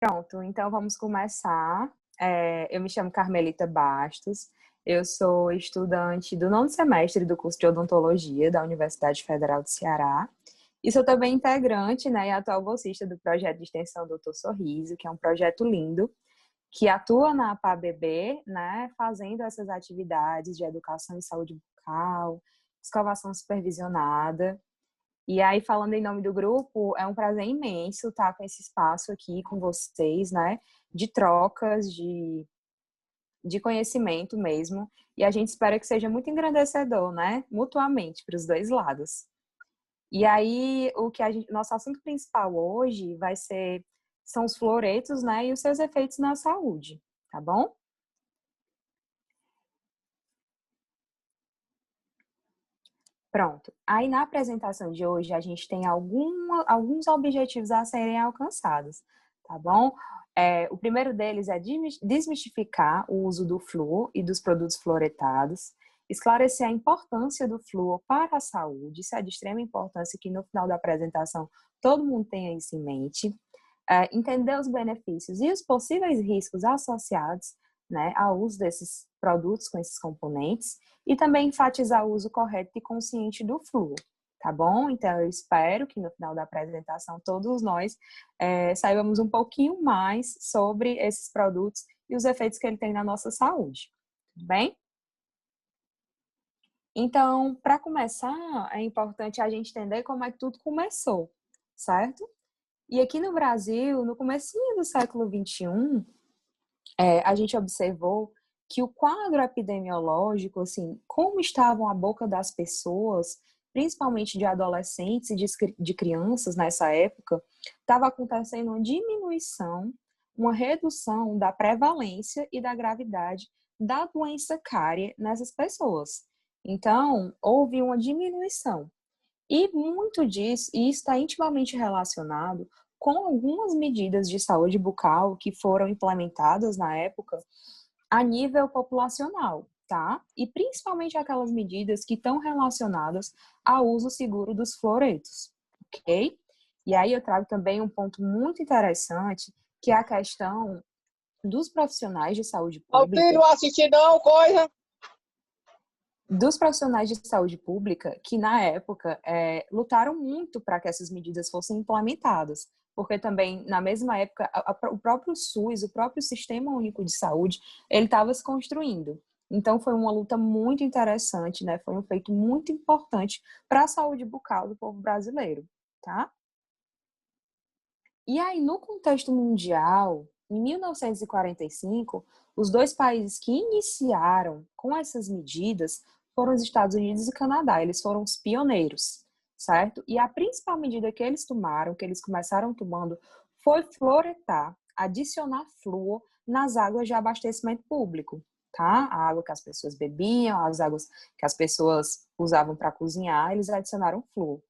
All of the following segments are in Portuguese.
Pronto, então vamos começar. Eu me chamo Carmelita Bastos, eu sou estudante do nono semestre do curso de odontologia da Universidade Federal do Ceará e sou também integrante, né, e atual bolsista do projeto de extensão Doutor Sorriso, que é um projeto lindo que atua na PABB, né, fazendo essas atividades de educação em saúde bucal, escovação supervisionada. E aí, falando em nome do grupo, é um prazer imenso estar com esse espaço aqui com vocês, né? De trocas, de conhecimento mesmo. E a gente espera que seja muito engrandecedor, né? Mutuamente, para os dois lados. E aí, nosso assunto principal hoje são os fluoretos, né? E os seus efeitos na saúde, tá bom? Pronto. Aí na apresentação de hoje a gente tem alguns objetivos a serem alcançados, tá bom? O primeiro deles é desmistificar o uso do flúor e dos produtos fluoretados, esclarecer a importância do flúor para a saúde, isso é de extrema importância que no final da apresentação todo mundo tenha isso em mente, entender os benefícios e os possíveis riscos associados, né, ao uso desses produtos com esses componentes e também enfatizar o uso correto e consciente do flúor, tá bom? Então, eu espero que no final da apresentação todos nós saibamos um pouquinho mais sobre esses produtos e os efeitos que ele tem na nossa saúde, tudo bem? Então, para começar, é importante a gente entender como é que tudo começou, certo? E aqui no Brasil, no comecinho do século XXI, a gente observou que o quadro epidemiológico, assim, como estavam a boca das pessoas, principalmente de adolescentes e de crianças nessa época, estava acontecendo uma diminuição, uma redução da prevalência e da gravidade da doença cárie nessas pessoas. Então, houve uma diminuição. E muito disso, e está intimamente relacionado com algumas medidas de saúde bucal que foram implementadas na época a nível populacional, tá? E principalmente aquelas medidas que estão relacionadas ao uso seguro dos fluoretos, ok? E aí eu trago também um ponto muito interessante, que é a questão dos profissionais de saúde Meu pública filho, assistir não, coisa. dos profissionais de saúde pública que, na época, lutaram muito para que essas medidas fossem implementadas, porque também, na mesma época, o próprio SUS, o próprio Sistema Único de Saúde, ele estava se construindo. Então, foi uma luta muito interessante, né? Foi um feito muito importante para a saúde bucal do povo brasileiro, tá? E aí, no contexto mundial, em 1945, os dois países que iniciaram com essas medidas foram os Estados Unidos e Canadá. Eles foram os pioneiros, certo? E a principal medida que eles tomaram, que eles começaram tomando, foi fluoretar, adicionar flúor nas águas de abastecimento público, tá? A água que as pessoas bebiam, as águas que as pessoas usavam para cozinhar, eles adicionaram flúor.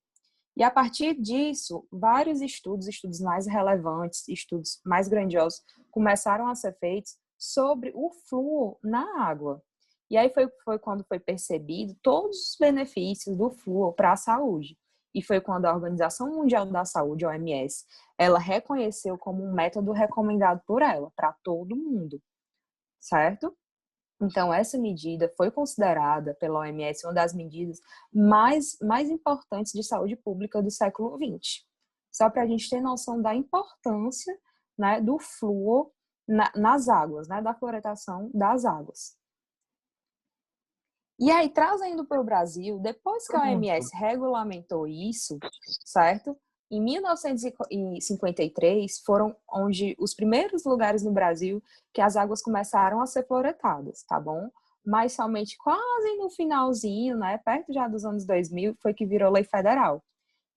E a partir disso, vários estudos mais relevantes, estudos mais grandiosos, começaram a ser feitos sobre o flúor na água. E aí foi quando foi percebido todos os benefícios do flúor para a saúde. E foi quando a Organização Mundial da Saúde, a OMS, ela reconheceu como um método recomendado por ela, para todo mundo, certo? Então, essa medida foi considerada pela OMS uma das medidas mais importantes de saúde pública do século XX. Só para a gente ter noção da importância, né, do flúor nas águas, né, da fluoretação das águas. E aí, trazendo para o Brasil, depois que a OMS regulamentou isso, certo? Em 1953, foram onde os primeiros lugares no Brasil que as águas começaram a ser fluoretadas, tá bom? Mas somente quase no finalzinho, né, perto já dos anos 2000, foi que virou lei federal.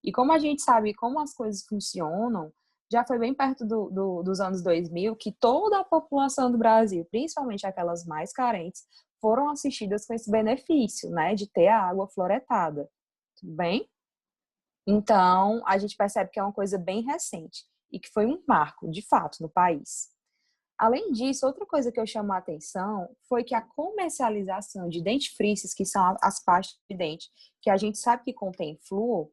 E como a gente sabe como as coisas funcionam, já foi bem perto dos anos 2000 que toda a população do Brasil, principalmente aquelas mais carentes, foram assistidas com esse benefício, né, de ter a água fluoretada. Tudo bem? Então, a gente percebe que é uma coisa bem recente e que foi um marco, de fato, no país. Além disso, outra coisa que eu chamo a atenção foi que a comercialização de dentifrícios, que são as pastas de dente, que a gente sabe que contém flúor,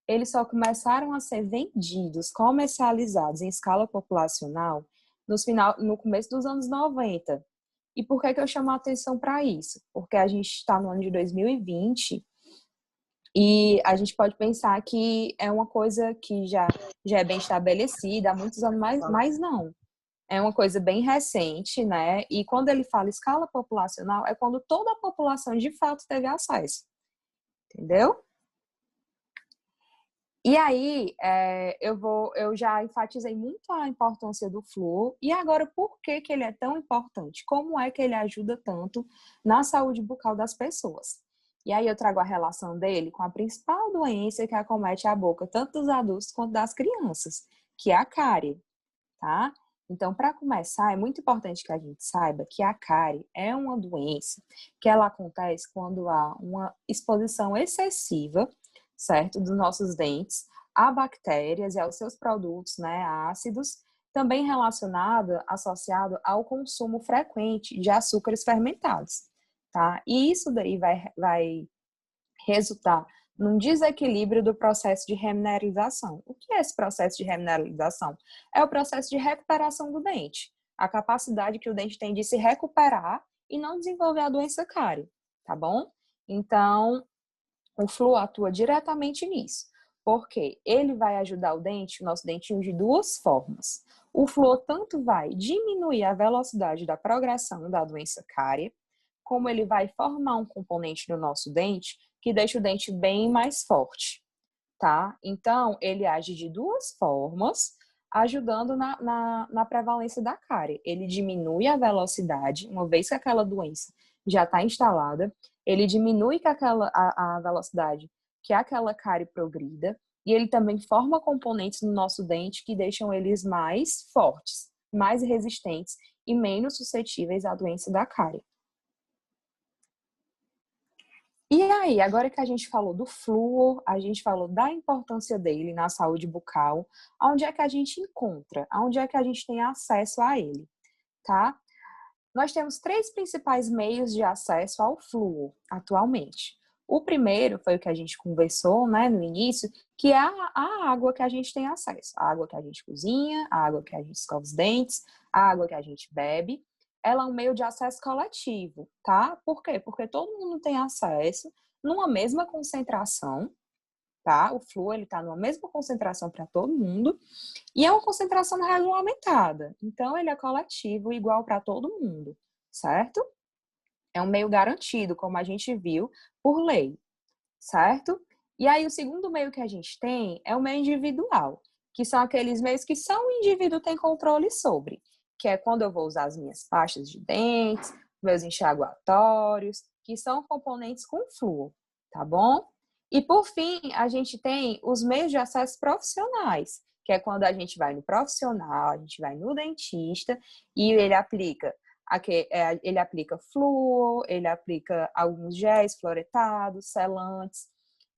eles só começaram a ser vendidos, comercializados em escala populacional no começo dos anos 90. E por que eu chamo a atenção para isso? Porque a gente está no ano de 2020 e a gente pode pensar que é uma coisa que já é bem estabelecida há muitos anos, mas não. É uma coisa bem recente, né? E quando ele fala escala populacional, é quando toda a população de fato teve acesso. Entendeu? E aí, eu já enfatizei muito a importância do flúor. E agora, por que que ele é tão importante? Como é que ele ajuda tanto na saúde bucal das pessoas? E aí eu trago a relação dele com a principal doença que acomete a boca, tanto dos adultos quanto das crianças, que é a cárie, tá? Então, para começar, é muito importante que a gente saiba que a cárie é uma doença que ela acontece quando há uma exposição excessiva, certo, dos nossos dentes a bactérias e aos seus produtos, né, ácidos, também associado ao consumo frequente de açúcares fermentados, tá? E isso daí vai resultar num desequilíbrio do processo de remineralização. O que é esse processo de remineralização? É o processo de recuperação do dente, a capacidade que o dente tem de se recuperar e não desenvolver a doença cárie, tá bom? Então, o flúor atua diretamente nisso, porque ele vai ajudar o nosso dentinho, de duas formas. O flúor tanto vai diminuir a velocidade da progressão da doença cárie, como ele vai formar um componente no nosso dente que deixa o dente bem mais forte, tá? Então, ele age de duas formas, ajudando na prevalência da cárie. Ele diminui a velocidade, uma vez que aquela doença já está instalada, ele diminui a velocidade que aquela cárie progrida, e ele também forma componentes no nosso dente que deixam eles mais fortes, mais resistentes e menos suscetíveis à doença da cárie. E aí, agora que a gente falou do flúor, a gente falou da importância dele na saúde bucal, onde é que a gente encontra? Onde é que a gente tem acesso a ele, tá? Nós temos três principais meios de acesso ao flúor atualmente. O primeiro foi o que a gente conversou, né, no início, que é a água que a gente tem acesso. A água que a gente cozinha, a água que a gente escova os dentes, a água que a gente bebe. Ela é um meio de acesso coletivo, tá? Por quê? Porque todo mundo tem acesso numa mesma concentração, tá? O flúor, ele tá numa mesma concentração para todo mundo e é uma concentração regulamentada. Então, ele é coletivo, igual para todo mundo, certo? É um meio garantido, como a gente viu, por lei, certo? E aí, o segundo meio que a gente tem é o meio individual, que são aqueles meios que só o indivíduo tem controle sobre, que é quando eu vou usar as minhas pastas de dentes, meus enxaguatórios, que são componentes com flúor, tá bom? E, por fim, a gente tem os meios de acesso profissionais, que é quando a gente vai no profissional, a gente vai no dentista e ele aplica flúor, ele aplica alguns géis fluoretados, selantes.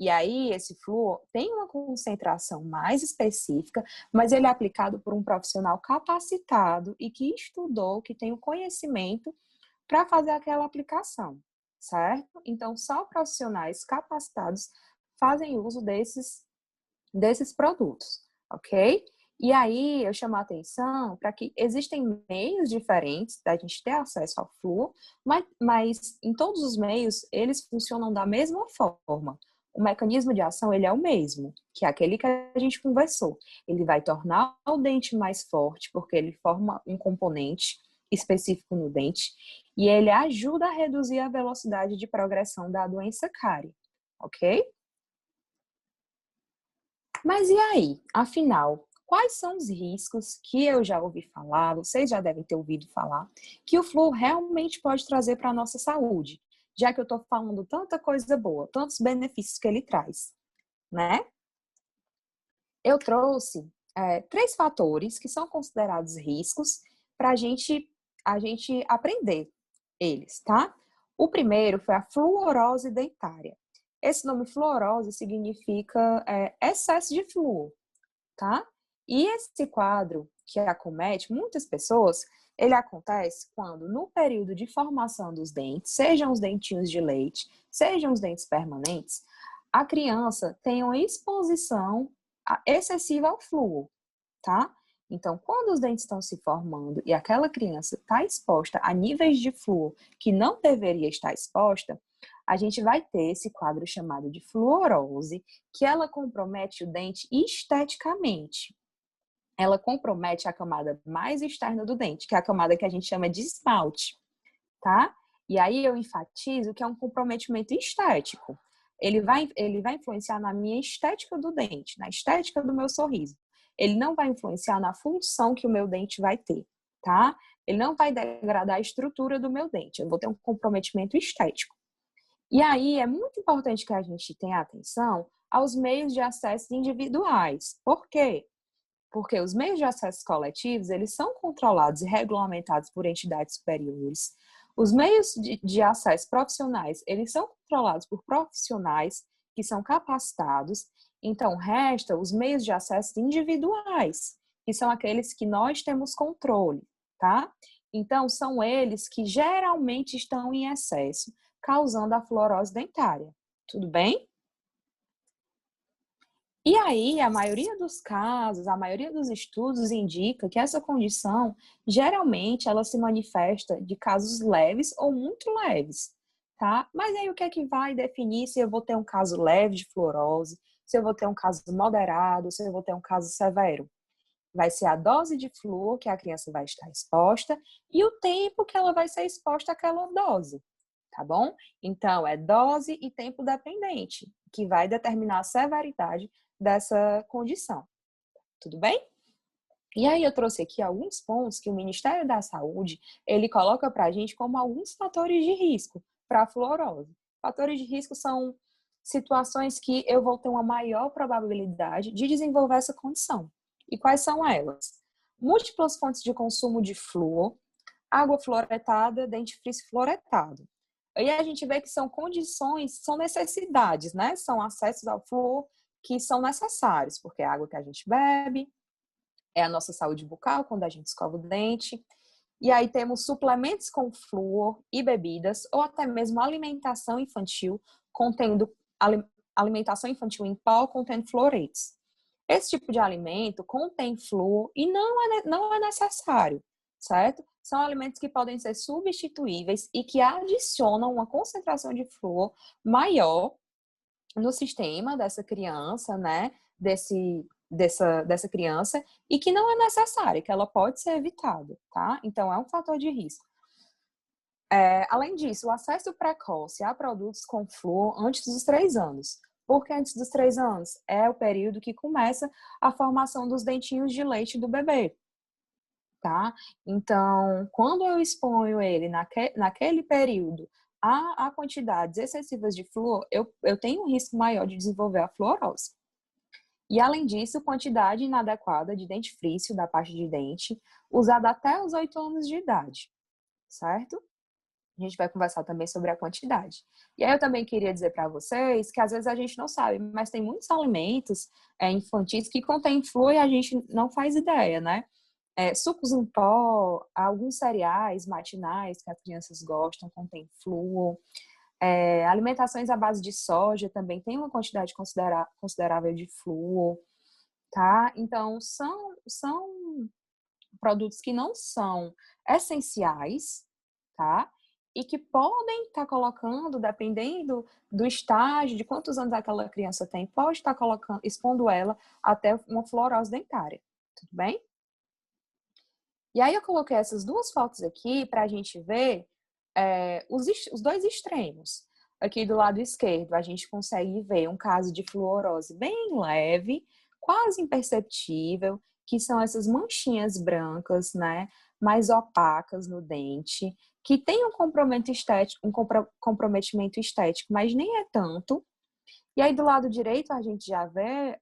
E aí, esse flúor tem uma concentração mais específica, mas ele é aplicado por um profissional capacitado e que estudou, que tem o conhecimento para fazer aquela aplicação, certo? Então, só profissionais capacitados fazem uso desses produtos, ok? E aí, eu chamo a atenção para que existem meios diferentes da gente ter acesso ao flúor, mas em todos os meios, eles funcionam da mesma forma. O mecanismo de ação, ele é o mesmo, que é aquele que a gente conversou. Ele vai tornar o dente mais forte, porque ele forma um componente específico no dente, e ele ajuda a reduzir a velocidade de progressão da doença cárie, ok? Mas e aí? Afinal, quais são os riscos que eu já ouvi falar, vocês já devem ter ouvido falar, que o flúor realmente pode trazer para a nossa saúde, já que eu estou falando tanta coisa boa, tantos benefícios que ele traz, né? Eu trouxe 3 fatores que são considerados riscos para a gente aprender eles, tá? O primeiro foi a fluorose dentária. Esse nome fluorose significa excesso de flúor, tá? E esse quadro que acomete muitas pessoas, ele acontece quando, no período de formação dos dentes, sejam os dentinhos de leite, sejam os dentes permanentes, a criança tem uma exposição excessiva ao flúor, tá? Então, quando os dentes estão se formando e aquela criança está exposta a níveis de flúor que não deveria estar exposta, a gente vai ter esse quadro chamado de fluorose, que ela compromete o dente esteticamente. Ela compromete a camada mais externa do dente, que é a camada que a gente chama de esmalte, tá? E aí eu enfatizo que é um comprometimento estético. Ele vai influenciar na minha estética do dente, na estética do meu sorriso. Ele não vai influenciar na função que o meu dente vai ter, tá? Ele não vai degradar a estrutura do meu dente. Eu vou ter um comprometimento estético. E aí é muito importante que a gente tenha atenção aos meios de acesso individuais. Por quê? Porque os meios de acesso coletivos, eles são controlados e regulamentados por entidades superiores. Os meios de acesso profissionais, eles são controlados por profissionais que são capacitados. Então, resta os meios de acesso individuais, que são aqueles que nós temos controle, tá? Então, são eles que geralmente estão em excesso, causando a fluorose dentária. Tudo bem? E aí, a maioria dos casos, a maioria dos estudos indica que essa condição, geralmente, ela se manifesta de casos leves ou muito leves, tá? Mas aí, o que é que vai definir se eu vou ter um caso leve de fluorose, se eu vou ter um caso moderado, se eu vou ter um caso severo? Vai ser a dose de flúor que a criança vai estar exposta e o tempo que ela vai ser exposta àquela dose, tá bom? Então, é dose e tempo dependente, que vai determinar a severidade dessa condição. Tudo bem? E aí eu trouxe aqui alguns pontos que o Ministério da Saúde, ele coloca para a gente como alguns fatores de risco para a fluorose. Fatores de risco são situações que eu vou ter uma maior probabilidade de desenvolver essa condição. E quais são elas? Múltiplas fontes de consumo de flúor, água fluoretada, dentifrício fluoretado. Aí a gente vê que são condições, são necessidades, né? São acessos ao flúor que são necessários, porque é a água que a gente bebe, é a nossa saúde bucal quando a gente escova o dente. E aí temos suplementos com flúor e bebidas, ou até mesmo alimentação infantil, contendo alimentação infantil em pó, contendo fluoretes. Esse tipo de alimento contém flúor e não é necessário, certo? São alimentos que podem ser substituíveis e que adicionam uma concentração de flúor maior no sistema dessa criança, né? Dessa criança, e que não é necessária, que ela pode ser evitada, tá? Então, é um fator de risco. Além disso, o acesso precoce a produtos com flúor antes dos 3 anos. Por que antes dos 3 anos? É o período que começa a formação dos dentinhos de leite do bebê, tá? Então, quando eu exponho ele naquele período a quantidades excessivas de flúor, eu tenho um risco maior de desenvolver a fluorose. E, além disso, quantidade inadequada de dentifrício da parte de dente, usada até os 8 anos de idade, certo? A gente vai conversar também sobre a quantidade. E aí eu também queria dizer para vocês que às vezes a gente não sabe, mas tem muitos alimentos infantis que contêm flúor e a gente não faz ideia, né? Sucos em pó, alguns cereais matinais que as crianças gostam contêm flúor. Alimentações à base de soja também tem uma quantidade considerável de flúor, tá? Então, são produtos que não são essenciais, tá? E que podem estar colocando, dependendo do estágio, de quantos anos aquela criança tem, pode estar expondo ela até uma fluorose dentária, tudo bem? E aí eu coloquei essas duas fotos aqui para a gente ver os dois extremos. Aqui do lado esquerdo, a gente consegue ver um caso de fluorose bem leve, quase imperceptível, que são essas manchinhas brancas, né, mais opacas no dente, que tem um comprometimento estético, mas nem é tanto. E aí do lado direito, a gente já vê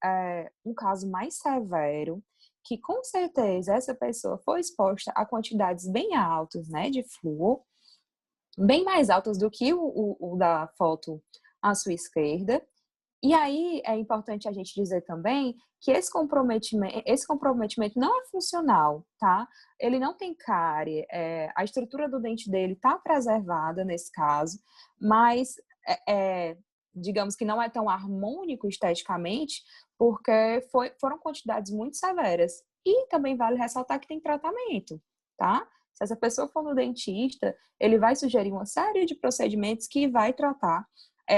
um caso mais severo, que com certeza essa pessoa foi exposta a quantidades bem altas, né, de flúor, bem mais altas do que o da foto à sua esquerda. E aí é importante a gente dizer também que esse comprometimento não é funcional, tá? Ele não tem cárie, a estrutura do dente dele está preservada nesse caso, mas digamos que não é tão harmônico esteticamente, porque foram quantidades muito severas. E também vale ressaltar que tem tratamento, tá? Se essa pessoa for no dentista, ele vai sugerir uma série de procedimentos que vai tratar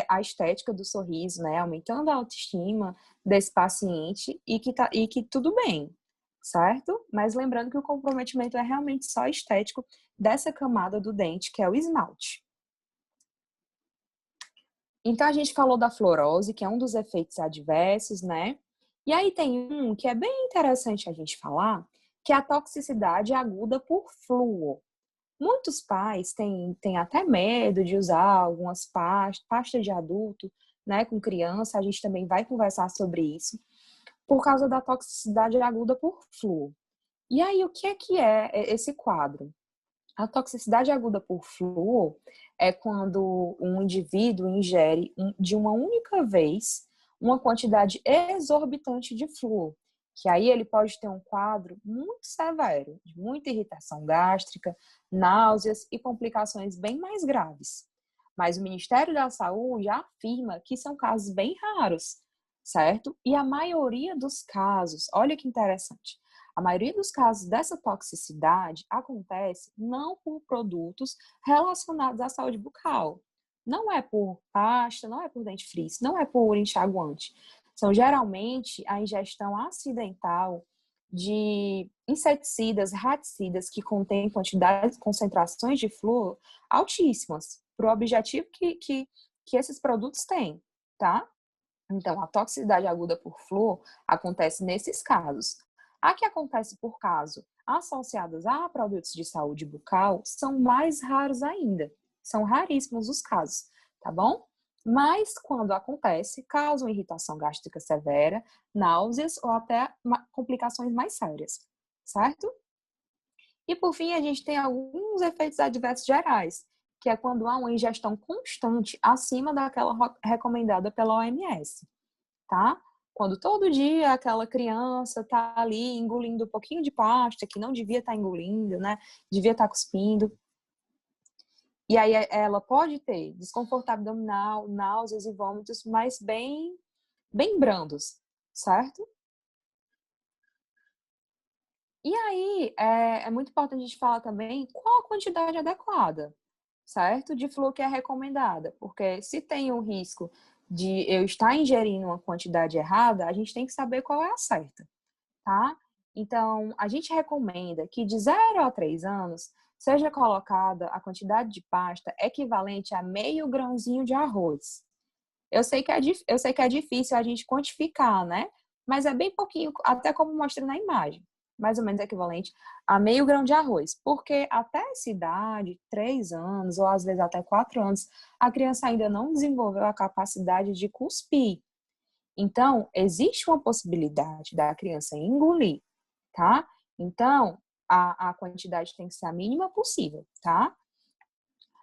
a estética do sorriso, né? Aumentando a autoestima desse paciente e que tudo bem, certo? Mas lembrando que o comprometimento é realmente só estético dessa camada do dente, que é o esmalte. Então, a gente falou da fluorose, que é um dos efeitos adversos, né? E aí tem um que é bem interessante a gente falar, que é a toxicidade aguda por flúor. Muitos pais têm até medo de usar algumas pastas de adulto, né, com criança, a gente também vai conversar sobre isso, por causa da toxicidade aguda por flúor. E aí, o que é esse quadro? A toxicidade aguda por flúor é quando um indivíduo ingere de uma única vez uma quantidade exorbitante de flúor, que aí ele pode ter um quadro muito severo, de muita irritação gástrica, náuseas e complicações bem mais graves. Mas o Ministério da Saúde afirma que são casos bem raros, certo? E a maioria dos casos, olha que interessante, a maioria dos casos dessa toxicidade acontece não por produtos relacionados à saúde bucal. Não é por pasta, não é por dentifrício, não é por enxaguante. São geralmente a ingestão acidental de inseticidas, raticidas que contêm quantidades, concentrações de flúor altíssimas, para o objetivo que esses produtos têm, tá? Então, a toxicidade aguda por flúor acontece nesses casos. A que acontece por caso associadas a produtos de saúde bucal são mais raros ainda. São raríssimos os casos, tá bom? Mas quando acontece, causam irritação gástrica severa, náuseas ou até complicações mais sérias, certo? E por fim, a gente tem alguns efeitos adversos gerais, que é quando há uma ingestão constante acima daquela recomendada pela OMS, tá? Quando todo dia aquela criança tá ali engolindo um pouquinho de pasta que não devia estar engolindo, né? Devia estar cuspindo. E aí ela pode ter desconforto abdominal, náuseas e vômitos, mas bem brandos, certo? E aí é muito importante a gente falar também qual a quantidade adequada, certo? De flúor que é recomendada, porque se tem o risco de eu estar ingerindo uma quantidade errada, a gente tem que saber qual é a certa, tá? Então, a gente recomenda que de 0 a 3 anos seja colocada a quantidade de pasta equivalente a meio grãozinho de arroz. Eu sei que é difícil a gente quantificar, né? Mas é bem pouquinho, até como mostra na imagem. Mais ou menos equivalente a meio grão de arroz. Porque até essa idade, 3 anos, ou às vezes até 4 anos, a criança ainda não desenvolveu a capacidade de cuspir. Então, existe uma possibilidade da criança engolir, tá? Então, a quantidade tem que ser a mínima possível, tá?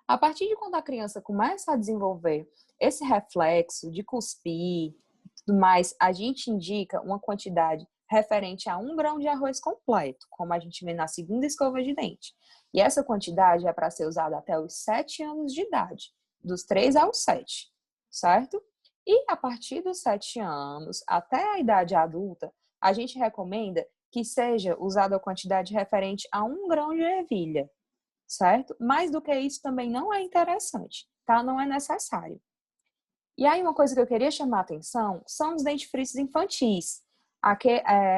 A partir de quando a criança começa a desenvolver esse reflexo de cuspir e tudo mais, a gente indica uma quantidade referente a 1 grão de arroz completo, como a gente vê na segunda escova de dente. E essa quantidade é para ser usada até os 7 anos de idade, dos 3 aos 7, certo? E a partir dos 7 anos até a idade adulta, a gente recomenda que seja usada a quantidade referente a 1 grão de ervilha, certo? Mais do que isso também não é interessante, tá? Não é necessário. E aí uma coisa que eu queria chamar a atenção são os dentifrícios infantis,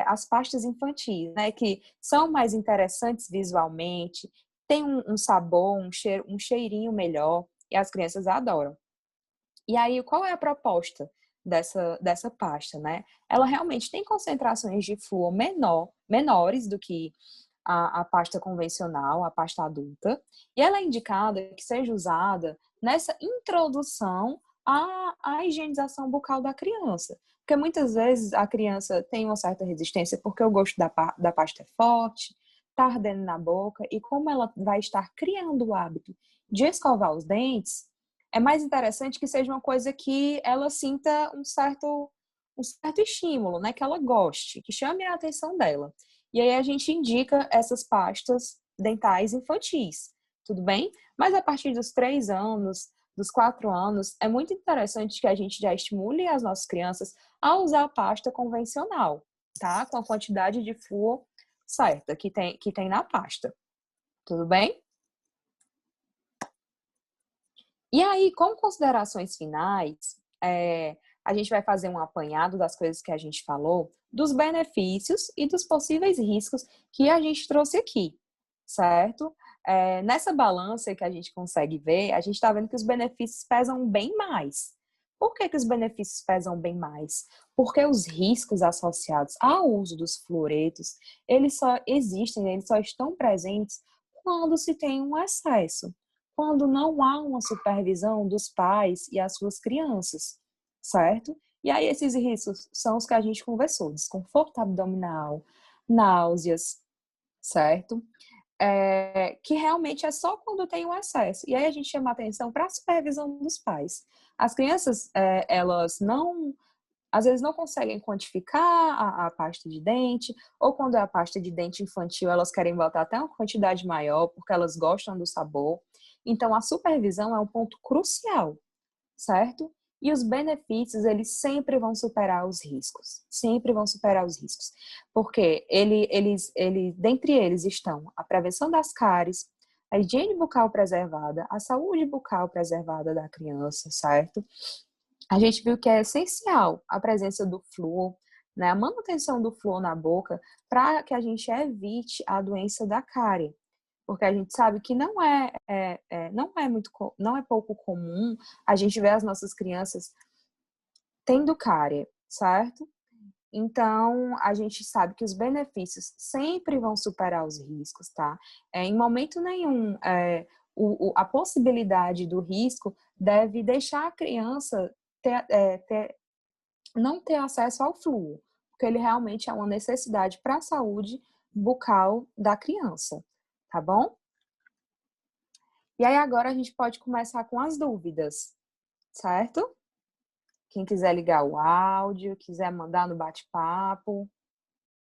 as pastas infantis, né? Que são mais interessantes visualmente, tem um sabor, um cheirinho melhor e as crianças adoram. E aí, qual é a proposta dessa pasta, né? Ela realmente tem concentrações de flúor menores do que a pasta convencional, a pasta adulta, e ela é indicada que seja usada nessa introdução à higienização bucal da criança. Porque muitas vezes a criança tem uma certa resistência porque o gosto da pasta é forte, está ardendo na boca, e como ela vai estar criando o hábito de escovar os dentes, é mais interessante que seja uma coisa que ela sinta um certo estímulo, né? Que ela goste, que chame a atenção dela. E aí a gente indica essas pastas dentais infantis, tudo bem? Mas a partir dos 3 anos, dos 4 anos, é muito interessante que a gente já estimule as nossas crianças a usar a pasta convencional, tá? Com a quantidade de flúor certa que tem na pasta. Tudo bem? E aí, como considerações finais, a gente vai fazer um apanhado das coisas que a gente falou, dos benefícios e dos possíveis riscos que a gente trouxe aqui, certo? Nessa balança que a gente consegue ver, a gente está vendo que os benefícios pesam bem mais. Por que os benefícios pesam bem mais? Porque os riscos associados ao uso dos fluoretos, eles só existem, eles só estão presentes quando se tem um excesso, quando não há uma supervisão dos pais e as suas crianças, certo? E aí esses riscos são os que a gente conversou: desconforto abdominal, náuseas, certo? Que realmente é só quando tem um excesso. E aí a gente chama atenção para a supervisão dos pais. As crianças, elas não, às vezes não conseguem quantificar a pasta de dente, ou quando é a pasta de dente infantil, elas querem botar até uma quantidade maior, porque elas gostam do sabor. Então, a supervisão é um ponto crucial, certo? E os benefícios, eles sempre vão superar os riscos. Sempre vão superar os riscos. Porque dentre eles estão a prevenção das cáries, a higiene bucal preservada, a saúde bucal preservada da criança, certo? A gente viu que é essencial a presença do flúor, né? A manutenção do flúor na boca, para que a gente evite a doença da cárie. Porque a gente sabe que não é pouco comum a gente ver as nossas crianças tendo cárie, certo? Então, a gente sabe que os benefícios sempre vão superar os riscos, tá? Em momento nenhum, a possibilidade do risco deve deixar a criança não ter acesso ao flúor, porque ele realmente é uma necessidade para a saúde bucal da criança, tá bom? E aí agora a gente pode começar com as dúvidas, certo? Quem quiser ligar o áudio, quiser mandar no bate-papo.